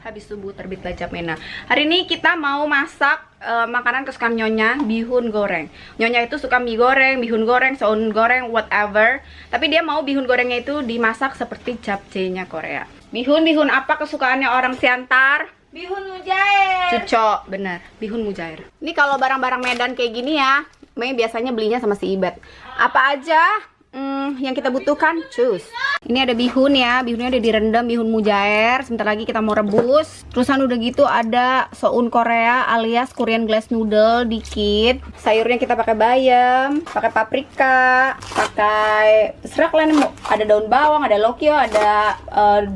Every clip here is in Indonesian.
habis subuh terbit Gajah Mena. Hari ini kita mau masak makanan kesukaan Nyonya, bihun goreng. Nyonya itu suka mie goreng, bihun goreng, soun goreng, whatever. Tapi dia mau bihun gorengnya itu dimasak seperti japchae-nya Korea. Bihun apa kesukaannya orang Siantar? Bihun mujair. Cucok, bener, bihun mujair. Ini kalau barang-barang Medan kayak gini ya, Mei biasanya belinya sama si Ibet. Apa aja yang kita butuhkan, cus. Ini ada bihun ya, bihunnya udah direndam, bihun mujair. Sebentar lagi kita mau rebus. Terusan udah gitu ada soun Korea alias Korean glaze noodle dikit. Sayurnya kita pakai bayam, pakai paprika, pakai terserah kalian mau. Ada daun bawang, ada lokyo, ada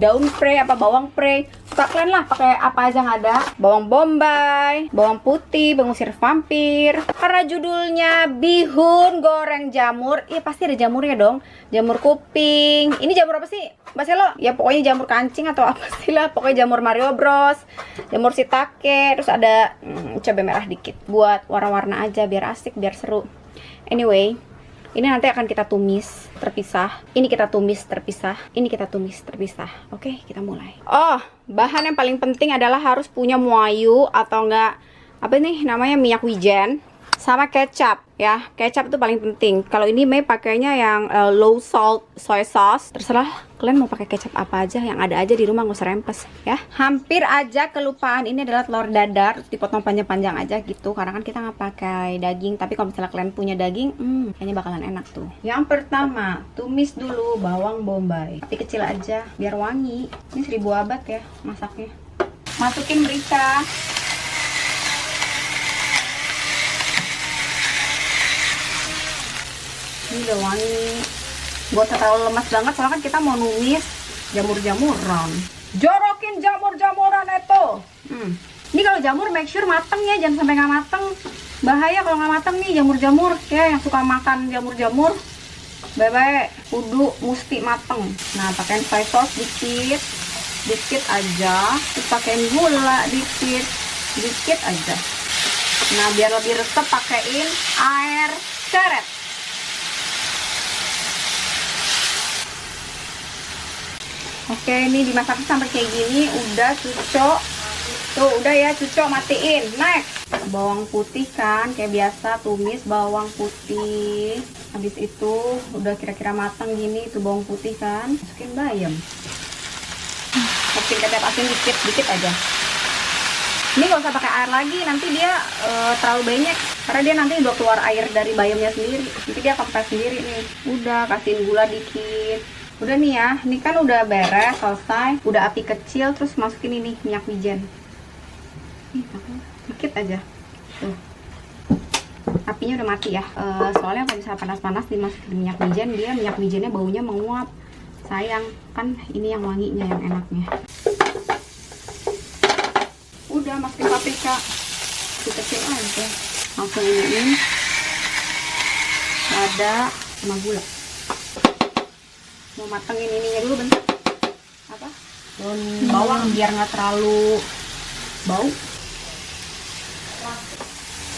daun pre apa bawang pre. Suka kalian lah pakai apa aja yang ada. Bawang bombay, bawang putih, pengusir vampir. Karena judulnya bihun goreng jamur, iya pasti ada jamurnya dong. Jamur kuping. Ini jamur apa sih, Mbak Selo? Ya pokoknya jamur kancing atau apa sih lah. Pokoknya jamur Mario Bros, jamur shiitake, terus ada cabai merah dikit buat warna-warna aja biar asik, biar seru. Anyway, ini nanti akan kita tumis terpisah. Ini kita tumis terpisah. Ini kita tumis terpisah. Oke, kita mulai. Oh, bahan yang paling penting adalah harus punya muayu atau enggak apa nih namanya minyak wijen sama kecap ya. Kecap itu paling penting. Kalau ini Mei pakainya yang low salt soy sauce. Terserah kalian mau pakai kecap apa aja, yang ada aja di rumah, nggak usah rempes ya. Hampir aja kelupaan, ini adalah telur dadar, dipotong panjang-panjang aja gitu karena kan kita nggak pakai daging. Tapi kalau misalnya kalian punya daging, kayaknya bakalan enak tuh. Yang pertama, tumis dulu bawang bombay, tapi kecil aja biar wangi. Ini 1000 abad ya masaknya. Masukin merica. Ini udah wangi. Gak usah terlalu lemas banget soalnya kan kita mau numis jamur-jamuran. Jorokin jamur-jamuran itu. Ini kalau jamur make sure mateng ya, jangan sampai nggak mateng. Bahaya kalau nggak mateng nih jamur-jamur ya, yang suka makan jamur-jamur. Bye-bye, kudu mesti mateng. Nah, pakein soy sauce dikit aja. Terus pakein gula dikit aja. Nah, biar lebih resep pakein air ceret. Oke, ini dimasak sampai kayak gini, udah cucok. Tuh, udah ya, cucok, matiin. Next, bawang putih kan, kayak biasa tumis bawang putih. Habis itu udah kira-kira matang gini, tuh bawang putih kan, masukin bayam. Masukin kecap asin dikit aja. Ini gak usah pakai air lagi, nanti dia terlalu banyak. Karena dia nanti udah keluar air dari bayamnya sendiri. Nanti dia kempes sendiri nih. Udah, kasihin gula dikit. Udah nih ya, ini kan udah beres, selesai. Udah api kecil, terus masukin ini minyak wijen. Dikit aja. Tuh. Apinya udah mati ya. Soalnya kalau misalnya panas-panas dimasukin minyak wijen, dia minyak wijennya baunya menguap. Sayang, kan ini yang wanginya, yang enaknya. Udah, masukin paprika. Kecil aja. Langsung ini. Lada sama gula. Mau matengin ininya dulu bentar. Apa? Daun bawang biar nggak terlalu bau.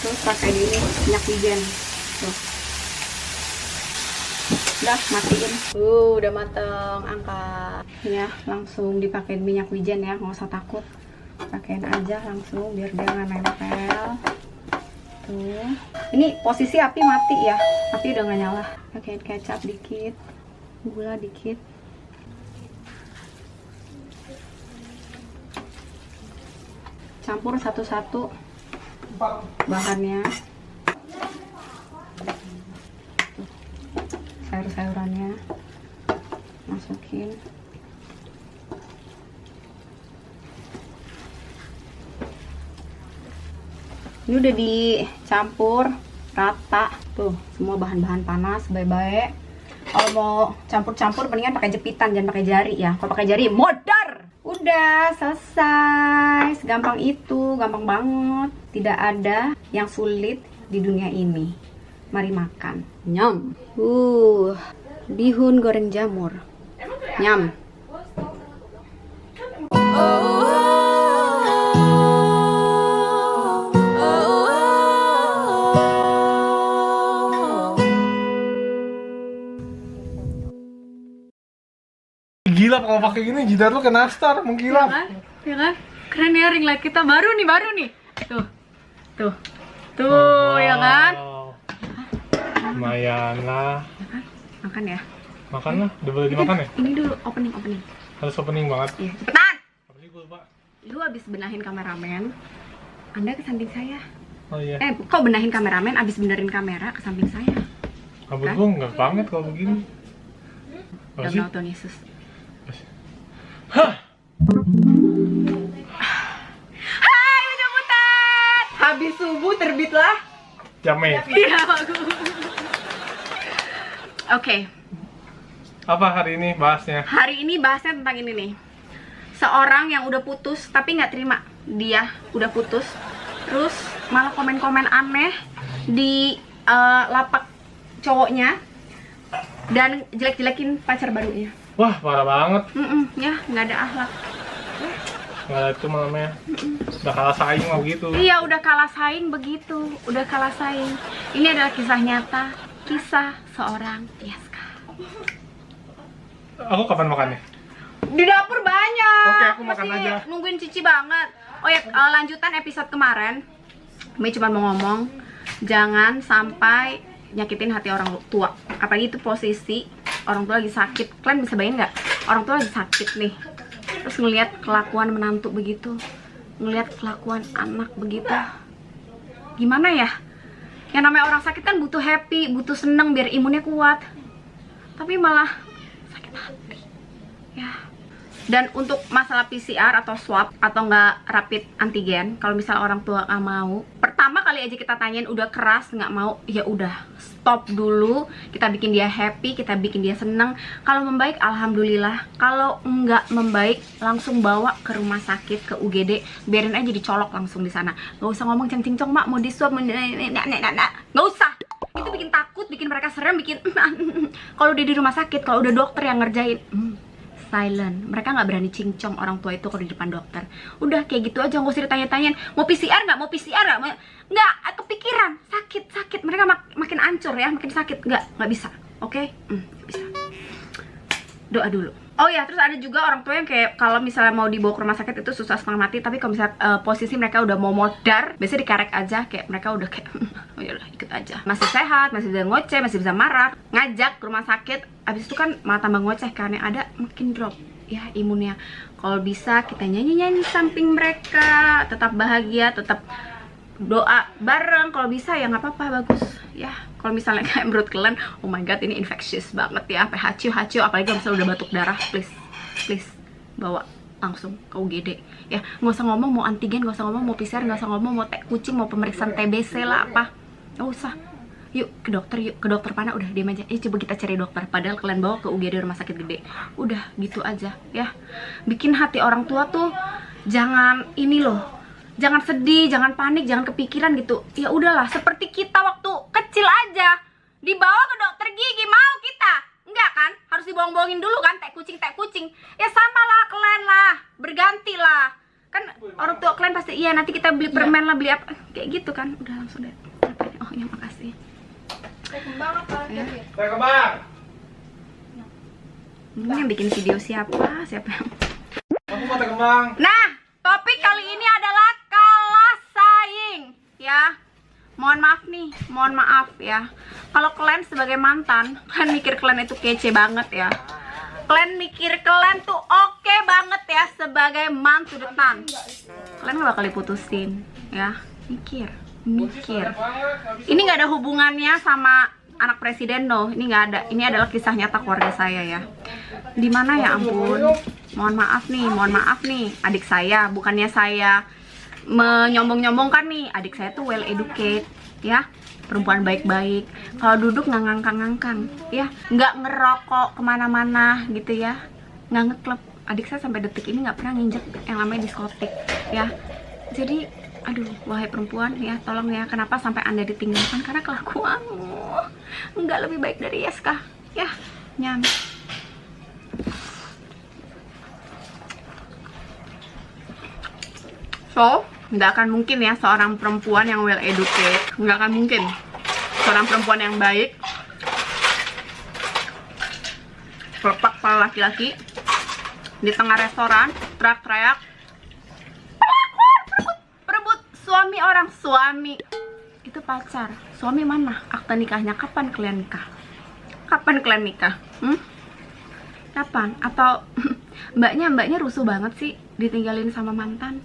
Terus pakai ini minyak wijen. Tuh. Udah, matiin. Udah mateng, angkat. Ya, langsung dipakein minyak wijen ya, nggak usah takut. Pakein aja langsung biar dia nggak nempel. Tuh. Ini posisi api mati ya. Api udah nggak nyala. Pakein kecap dikit. Gula dikit. Campur satu-satu bahannya. Sayur-sayurannya masukin. Ini udah dicampur rata tuh, semua bahan-bahan panas baik-baik. Kalau mau campur-campur mendingan pakai jepitan, jangan pakai jari ya. Kalau pakai jari modar. Udah selesai. Segampang itu, gampang banget. Tidak ada yang sulit di dunia ini. Mari makan. Nyam. Bihun goreng jamur. Nyam. Gila kalau pakai gini jidat lu kena nastar, mengkilap. Ya kan? Keren ya ring light kita, baru nih. Tuh, ya kan? Lumayan lah. Makan ya. Makan lah, udah boleh dimakan ya? Ini dulu opening. Harus opening banget. Iya, cepetan. Apa sih gue lupa? Lu abis benahin kameramen, Anda ke samping saya. Oh iya. Kok benahin kameramen, abis benerin kamera ke samping saya. Rambut gue nggak banget kalau begini. Apa sih? Tuhan Yesus. Hah! Hai Ujung Butet! Habis subuh terbitlah Jamnya. Iya, bagus. Oke. Apa hari ini bahasnya? Hari ini bahasnya tentang ini nih. Seorang yang udah putus tapi nggak terima dia udah putus, terus malah komen-komen aneh di lapak cowoknya dan jelek-jelekin pacar barunya. Wah, parah banget. Ya, nggak ada akhlak. Nggak ada itu malamnya. Udah kalah saing mau gitu. Iya, udah kalah saing begitu. Udah kalah saing. Ini adalah kisah nyata, kisah seorang Yaska. Aku kapan makannya? Di dapur banyak. Oke, aku makan aja. Nungguin Cici banget. Oh ya, lanjutan episode kemarin. Mei cuma mau ngomong, jangan sampai nyakitin hati orang tua. Apalagi itu posisi orang tua lagi sakit. Kalian bisa bayangin nggak? Orang tua lagi sakit nih. Terus ngelihat kelakuan menantu begitu, ngelihat kelakuan anak begitu. Gimana ya? Yang namanya orang sakit kan butuh happy, butuh seneng biar imunnya kuat. Tapi malah sakit hati. Ya. Dan untuk masalah PCR atau swab atau nggak rapid antigen, kalau misal orang tua nggak mau, pertama kali aja kita tanyain udah keras nggak mau, ya udah stop dulu, kita bikin dia happy, kita bikin dia seneng. Kalau membaik alhamdulillah, kalau nggak membaik langsung bawa ke rumah sakit, ke UGD, biarin aja dicolok langsung di sana. Nggak usah ngomong ceng-ceng mak mau di swab, nggak usah. Itu bikin takut, bikin mereka serem, bikin kalau dia di rumah sakit, kalau udah dokter yang ngerjain, silent. Mereka nggak berani cincong orang tua itu kalau di depan dokter. Udah kayak gitu aja, nggak usah ditanya-tanyain mau PCR nggak, nggak kepikiran, sakit. Mereka makin ancur ya, makin sakit. Nggak bisa. Oke? Nggak bisa. Doa dulu. Oh ya, terus ada juga orang tua yang kayak kalau misalnya mau dibawa ke rumah sakit itu susah setengah mati, tapi kalau misalnya posisi mereka udah mau modar, biasanya dikarek aja, kayak mereka udah kayak oh yaudah ikut aja, masih sehat, masih bisa ngoceh, masih bisa marah, ngajak ke rumah sakit. Abis itu kan malah tambah ngoceh, karena ada makin drop ya imunnya. Kalau bisa kita nyanyi-nyanyi samping mereka, tetap bahagia, tetap doa bareng. Kalau bisa ya nggak apa-apa, bagus ya. Kalau misalnya kayak menurut kalian, oh my god ini infectious banget ya, sampai hacu, apalagi kalau misalnya udah batuk darah, please bawa langsung ke UGD ya. Nggak usah ngomong mau antigen, nggak usah ngomong mau PCR, nggak usah ngomong mau tek kucing, mau pemeriksaan TBC lah apa, nggak usah. Yuk ke dokter Pana, udah diam aja. Coba kita cari dokter, padahal kalian bawa ke UGD rumah sakit gede. Udah gitu aja ya. Bikin hati orang tua tuh jangan ini loh, jangan sedih, jangan panik, jangan kepikiran gitu. Ya udahlah, seperti kita waktu kecil aja, dibawa ke dokter gigi, mau kita? Enggak kan? Harus dibohong-bohongin dulu kan, tek kucing. Ya sama lah kalian lah, berganti lah. Kan orang tua kalian pasti, iya nanti kita beli permen lah, beli apa, kayak gitu kan. Udah langsung deh. Oh ya makasih. Kembang apa? Ya. Kembang. Ini yang bikin video siapa yang Aku mau kembang. Nah, topik kali ini adalah kalah saing ya. Mohon maaf ya. Kalau kalian sebagai mantan, kalian mikir kalian itu kece banget ya. Kalian mikir kalian tuh oke banget ya sebagai mantu depan. Kalian gak bakal diputusin ya. Mikir. Ini nggak ada hubungannya sama anak presiden loh. Ini nggak ada. Ini adalah kisah nyata keluarga saya ya. Dimana ya ampun. Mohon maaf nih adik saya. Bukannya saya menyombong-nyombongkan nih, adik saya tuh well educated ya, perempuan baik-baik. Kalau duduk nggak ngangkang-ngangkang ya, nggak ngerokok kemana-mana gitu ya, nggak ngeklub. Adik saya sampai detik ini nggak pernah nginjek yang namanya diskotik ya. Jadi aduh, wahai perempuan ya, tolong ya, kenapa sampai Anda ditinggalkan? Karena kelakuanmu nggak lebih baik dari Yaska ya. Nyam. So, nggak akan mungkin ya seorang perempuan yang well educated, nggak akan mungkin seorang perempuan yang baik pelepak para laki-laki di tengah restoran teriak-teriak suami orang, suami itu pacar. Suami mana? Akta nikahnya kapan kalian nikah? Kapan kalian nikah? Kapan? Atau mbaknya rusuh banget sih ditinggalin sama mantan?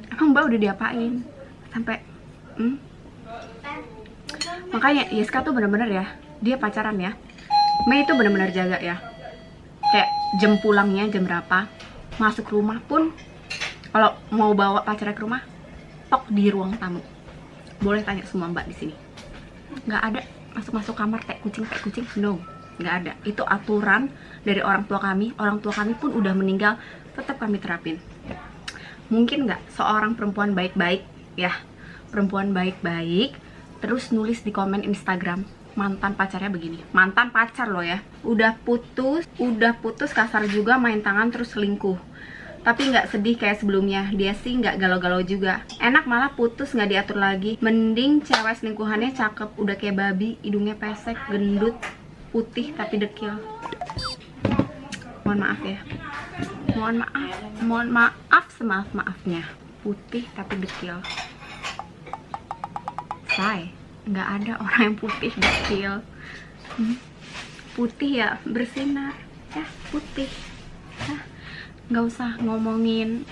Emang mbak udah diapain? Sampai makanya Yeska tuh bener-bener ya, dia pacaran ya, Mei itu bener-bener jaga ya. Kayak jam pulangnya jam berapa, masuk rumah pun kalau mau bawa pacarnya ke rumah, tok di ruang tamu. Boleh tanya semua mbak di sini. Nggak ada masuk-masuk kamar kayak kucing, no, nggak ada. Itu aturan dari orang tua kami. Orang tua kami pun udah meninggal, tetap kami terapin. Mungkin nggak seorang perempuan baik-baik ya, perempuan baik-baik terus nulis di komen Instagram mantan pacarnya begini. Mantan pacar loh ya, udah putus kasar juga, main tangan terus selingkuh. Tapi nggak sedih kayak sebelumnya. Dia sih nggak galau-galau juga. Enak malah putus nggak diatur lagi. Mending cewek selingkuhannya cakep, udah kayak babi, hidungnya pesek, gendut, putih tapi dekil. Mohon maaf ya. Mohon maaf semaaf-maafnya. Putih tapi dekil. Say, nggak ada orang yang putih dekil. Putih ya bersinar, ya putih. Nggak usah ngomongin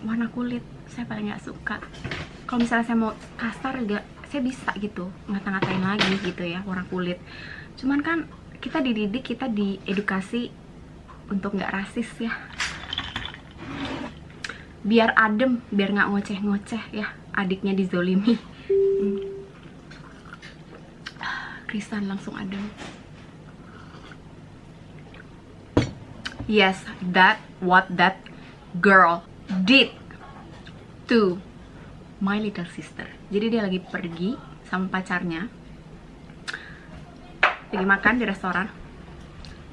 warna kulit, saya paling nggak suka. Kalau misalnya saya mau kasar juga, saya bisa gitu ngata-ngatain lagi gitu ya warna kulit. Cuman kan kita dididik, kita diedukasi untuk nggak rasis ya, biar adem, biar nggak ngoceh-ngoceh ya, adiknya dizolimi. Kristan langsung adem. Yes, what that girl did to my little sister. Jadi dia lagi pergi sama pacarnya, lagi makan di restoran.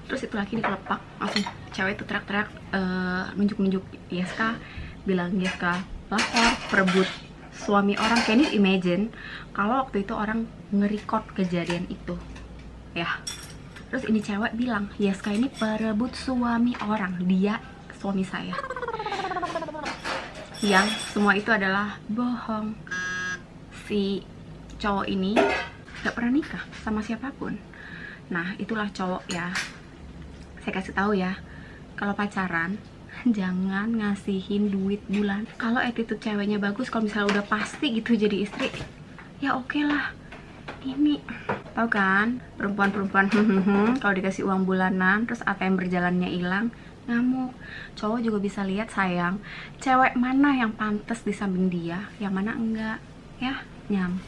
Terus itu laki dikelepak, langsung cewek itu teriak-teriak, nunjuk-nunjuk Yeska, bilang Yeska lapor, perebut suami orang. Can you imagine kalau waktu itu orang nge-record kejadian itu ya. Terus ini cewek bilang, Yeska ini perebut suami orang, dia suami saya. Yang semua itu adalah bohong. Si cowok ini gak pernah nikah sama siapapun. Nah itulah cowok ya. Saya kasih tahu ya, kalau pacaran jangan ngasihin duit bulan. Kalau attitude ceweknya bagus, kalau misalnya udah pasti gitu jadi istri, ya oke lah. Ini tahu kan, perempuan-perempuan kalau dikasih uang bulanan terus ATM berjalannya hilang, ngamuk. Cowok juga bisa lihat sayang, cewek mana yang pantas di samping dia, yang mana enggak ya. Nyam.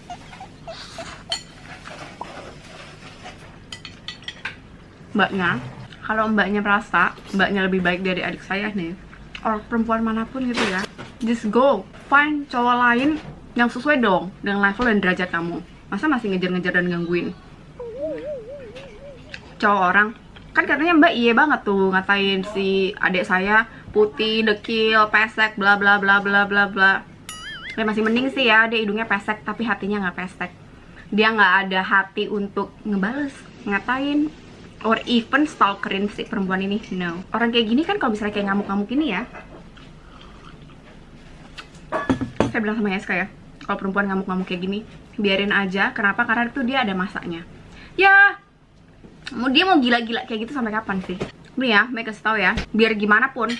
Mbaknya, kalau mbaknya merasa mbaknya lebih baik dari adik saya nih, or perempuan manapun gitu ya, just go find cowok lain yang sesuai dong dengan level dan derajat kamu. Masa masih ngejar-ngejar dan gangguin cowok orang? Kan katanya mbak iya banget tuh ngatain si adik saya putih, dekil, pesek, bla bla bla bla bla bla. Ya masih mending sih ya, dia hidungnya pesek tapi hatinya nggak pesek. Dia nggak ada hati untuk ngebales, ngatain, or even stalkerin si perempuan ini. No. Orang kayak gini kan kalau misalnya kayak ngamuk-ngamuk ini ya, saya bilang sama Yeska ya, kalau perempuan ngamuk-ngamuk kayak gini, biarin aja. Kenapa? Karena itu dia ada masanya. Ya, dia mau gila-gila kayak gitu sampai kapan sih? Nih ya, Mei kasih tau ya, biar gimana pun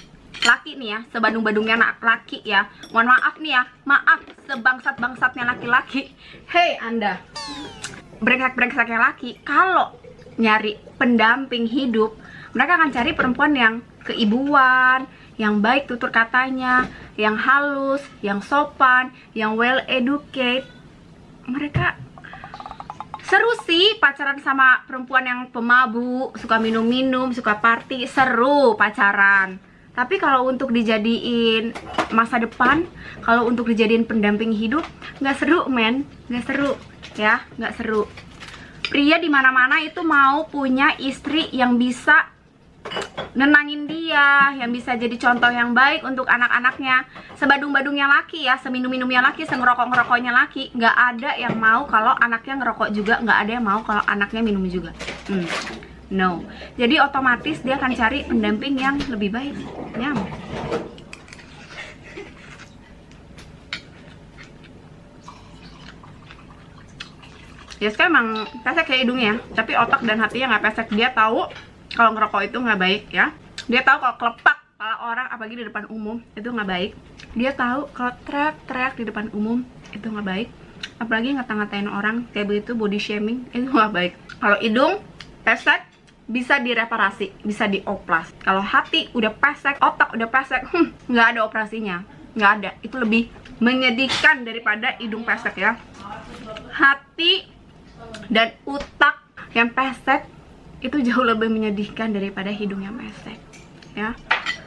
laki nih ya, sebandung-bandungnya anak laki ya, mohon maaf nih ya, maaf sebangsat-bangsatnya laki-laki. Hei Anda, brengsek-brengseknya laki, kalau nyari pendamping hidup, mereka akan cari perempuan yang keibuan, yang baik tutur katanya, yang halus, yang sopan, yang well educated. Mereka seru sih pacaran sama perempuan yang pemabuk, suka minum-minum, suka party, seru pacaran. Tapi kalau untuk dijadiin masa depan, kalau untuk dijadiin pendamping hidup, nggak seru men, nggak seru ya, nggak seru. Pria di mana-mana itu mau punya istri yang bisa nenangin dia, yang bisa jadi contoh yang baik untuk anak-anaknya. Sebadung-badungnya laki ya, seminum-minumnya laki, sengerokok-ngerokoknya laki. Nggak ada yang mau kalau anaknya ngerokok juga, nggak ada yang mau kalau anaknya minum juga. No. Jadi otomatis dia akan cari pendamping yang lebih baik. Nyam. Jessica emang pesek kayak hidungnya, tapi otak dan hatinya nggak pesek. Dia tahu kalau ngerokok itu nggak baik ya. Dia tahu kalau kelepak kepala orang apalagi di depan umum itu nggak baik. Dia tahu kalau teriak-teriak di depan umum itu nggak baik. Apalagi ngata-ngatain orang kayak begitu, body shaming, itu nggak baik. Kalau hidung pesek bisa direparasi, bisa dioplas. Kalau hati udah pesek, otak udah pesek, nggak ada operasinya, nggak ada. Itu lebih menyedihkan daripada hidung pesek ya. Hati dan otak yang pesek itu jauh lebih menyedihkan daripada hidung yang pesek ya.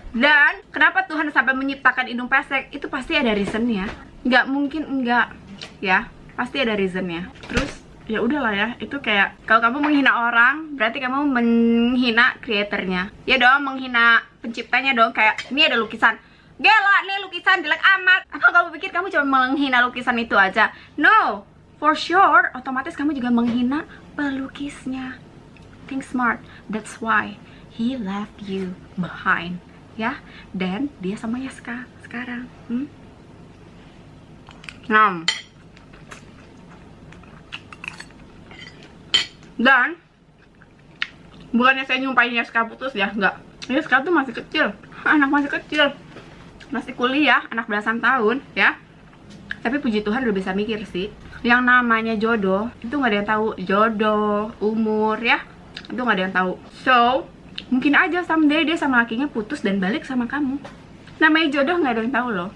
Dan kenapa Tuhan sampai menciptakan hidung pesek? Itu pasti ada reasonnya. Nggak mungkin enggak ya, pasti ada reasonnya. Terus ya udahlah ya, itu kayak kalau kamu menghina orang berarti kamu menghina kreatornya ya dong, menghina penciptanya dong. Kayak ini ada lukisan, gila nih lukisan jelek amat. Apa kamu pikir kamu cuma menghina lukisan itu aja? No, for sure otomatis kamu juga menghina pelukisnya. Think smart, that's why he left you behind ya. Dan dia sama Yaska sekarang. Dan bukannya saya nyumpahin Yaska putus ya, enggak. Yaska tuh masih kecil, anak masih kecil, masih kuliah, anak belasan tahun ya. Tapi puji Tuhan udah bisa mikir sih. Yang namanya jodoh itu nggak ada yang tahu, jodoh, umur ya, itu nggak ada yang tahu. So mungkin aja someday dia sama lakinya putus dan balik sama kamu. Namanya jodoh nggak ada yang tahu loh,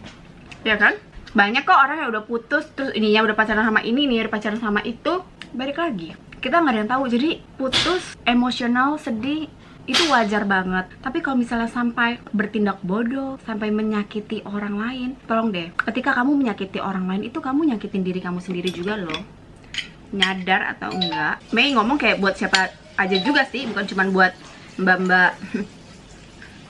ya kan? Banyak kok orang yang udah putus terus ininya udah pacaran sama ini, udah pacaran sama itu, balik lagi. Kita nggak ada yang tahu. Jadi putus, emosional, sedih itu wajar banget. Tapi kalau misalnya sampai bertindak bodoh, sampai menyakiti orang lain, tolong deh, ketika kamu menyakiti orang lain itu kamu nyakitin diri kamu sendiri juga loh. Nyadar atau enggak? Mei ngomong kayak buat siapa aja juga sih, bukan cuma buat mbak-mbak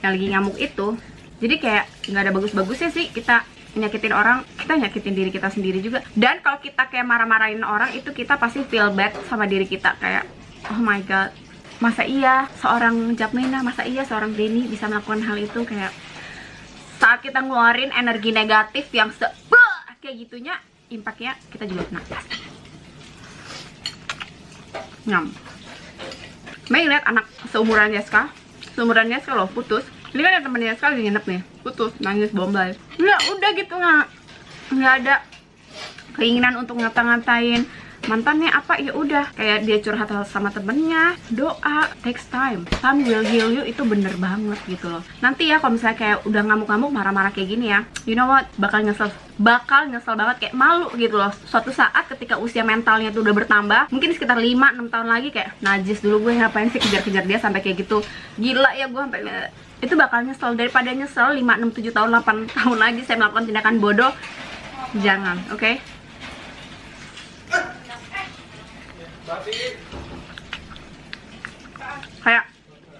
yang lagi ngamuk itu. Jadi kayak nggak ada bagus-bagusnya sih kita nyakitin orang, kita nyakitin diri kita sendiri juga. Dan kalau kita kayak marah-marahin orang itu kita pasti feel bad sama diri kita, kayak oh my god, masa iya seorang Japmena, masa iya seorang Denny bisa melakukan hal itu. Kayak saat kita ngeluarin energi negatif yang kayak gitunya, impactnya kita juga kena. Mei lihat anak seumuran Yaska loh putus. Ini kan ada temennya Yaska lagi nginep nih, putus, nangis bombay. Udah gitu, nggak ada keinginan untuk ngata-ngatain mantannya apa, ya udah kayak dia curhat sama temennya. Doa takes time will heal you, itu bener banget gitu loh. Nanti ya kalau misalnya kayak udah ngamuk-ngamuk, marah-marah kayak gini ya, you know what, bakal nyesel banget, kayak malu gitu loh. Suatu saat ketika usia mentalnya tuh udah bertambah, mungkin sekitar 5-6 tahun lagi, kayak najis dulu gue ngapain sih kejar-kejar dia sampai kayak gitu, gila ya gue sampai, itu bakal nyesel. Daripada nyesel 5, 6, 7 tahun, 8 tahun lagi saya melakukan tindakan bodoh, jangan, oke? Kayak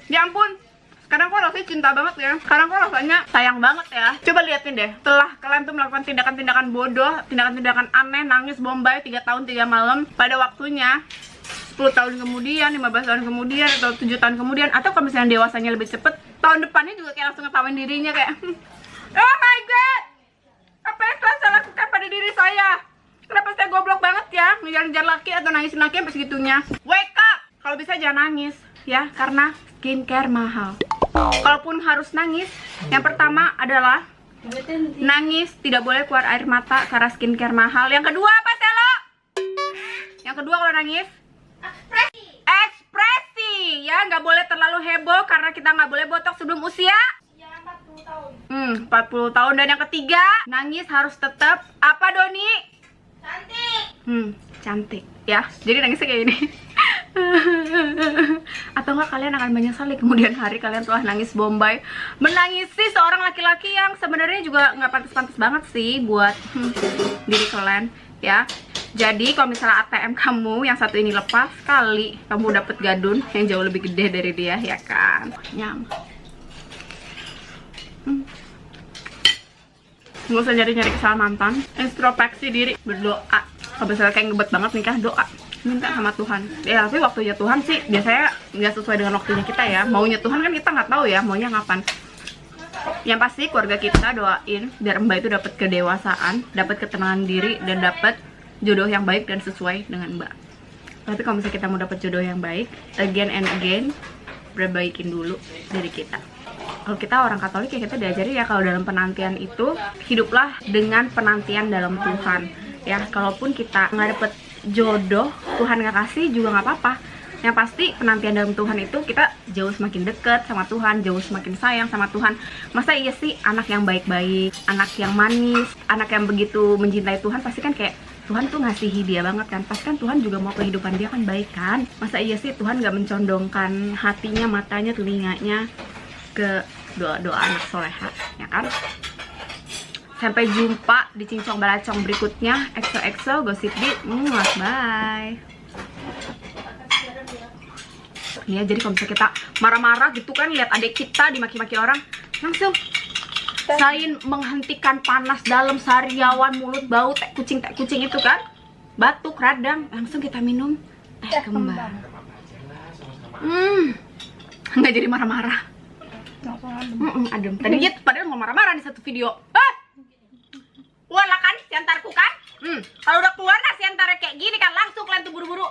ya ampun, sekarang kok rasanya cinta banget ya, sekarang kok rasanya sayang banget ya. Coba liatin deh, setelah kalian tuh melakukan tindakan-tindakan bodoh, tindakan-tindakan aneh, nangis bombay 3 tahun 3 malam, pada waktunya 10 tahun kemudian, 15 tahun kemudian, atau 7 tahun kemudian, atau kalau misalnya dewasanya lebih cepet, tahun depannya juga kayak langsung ngetawain dirinya kayak oh my god, apa yang telah saya lakukan pada diri saya? Kenapa saya goblok banget ya, ngejar-ngejar laki atau nangisin laki sampai segitunya? Wake up! Kalau bisa jangan nangis ya, karena skincare mahal. Kalaupun harus nangis, yang pertama adalah nangis tidak boleh keluar air mata karena skincare mahal. Yang kedua apa, Selo? Yang kedua kalau nangis ekspresi ya, nggak boleh terlalu heboh karena kita nggak boleh botok sebelum usia 40 tahun. 40 tahun. Dan yang ketiga, nangis harus tetap apa, Doni? Cantik. Cantik ya. Jadi nangisnya kayak gini. Atau enggak kalian akan menyesali kemudian hari kalian telah nangis bombay, menangisi seorang laki-laki yang sebenarnya juga nggak pantas-pantas banget sih buat diri kalian ya. Jadi kalau misalnya ATM kamu yang satu ini lepas, kali kamu dapet gadun yang jauh lebih gede dari dia, ya kan? Nyam. Nggak usah nyari-nyari kesalahan mantan, introspeksi diri, berdoa. Kalau misalnya kayak ngebet banget nikah, doa, minta sama Tuhan. Ya tapi waktunya Tuhan sih biasanya nggak sesuai dengan waktunya kita ya. Maunya Tuhan kan kita nggak tahu ya maunya kapan. Yang pasti keluarga kita doain biar Mbak itu dapat kedewasaan, dapat ketenangan diri, dan dapat jodoh yang baik dan sesuai dengan Mbak. Tapi kalau misalnya kita mau dapat jodoh yang baik, again and again, perbaikin dulu diri kita. Kalau kita orang Katolik ya kita diajari ya kalau dalam penantian itu hiduplah dengan penantian dalam Tuhan. Ya, kalaupun kita nggak dapet jodoh, Tuhan nggak kasih juga nggak apa-apa. Yang pasti penantian dalam Tuhan itu kita jauh semakin dekat sama Tuhan, jauh semakin sayang sama Tuhan. Masa iya sih anak yang baik-baik, anak yang manis, anak yang begitu mencintai Tuhan pasti kan kayak Tuhan tuh ngasih dia banget kan. Pasti kan Tuhan juga mau kehidupan dia kan baik kan. Masa iya sih Tuhan nggak mencondongkan hatinya, matanya, telinganya ke doa-doa anak soleha, ya kan? Sampai jumpa di cincong balacong berikutnya. EXO gosip di bye. Nih ya, jadi kalau misalnya kita marah-marah gitu kan, lihat adik kita dimaki-maki orang, langsung selain menghentikan panas dalam sariawan, mulut bau teh kucing itu kan, batuk radang, langsung kita minum teh kembang. Nggak jadi marah-marah. Adem. Tadinya padahal mau marah-marah di satu video. Keluar lah kan siantarku kan? Kalau udah keluar nah siantarnya kayak gini kan langsung kalian tuh buru-buru.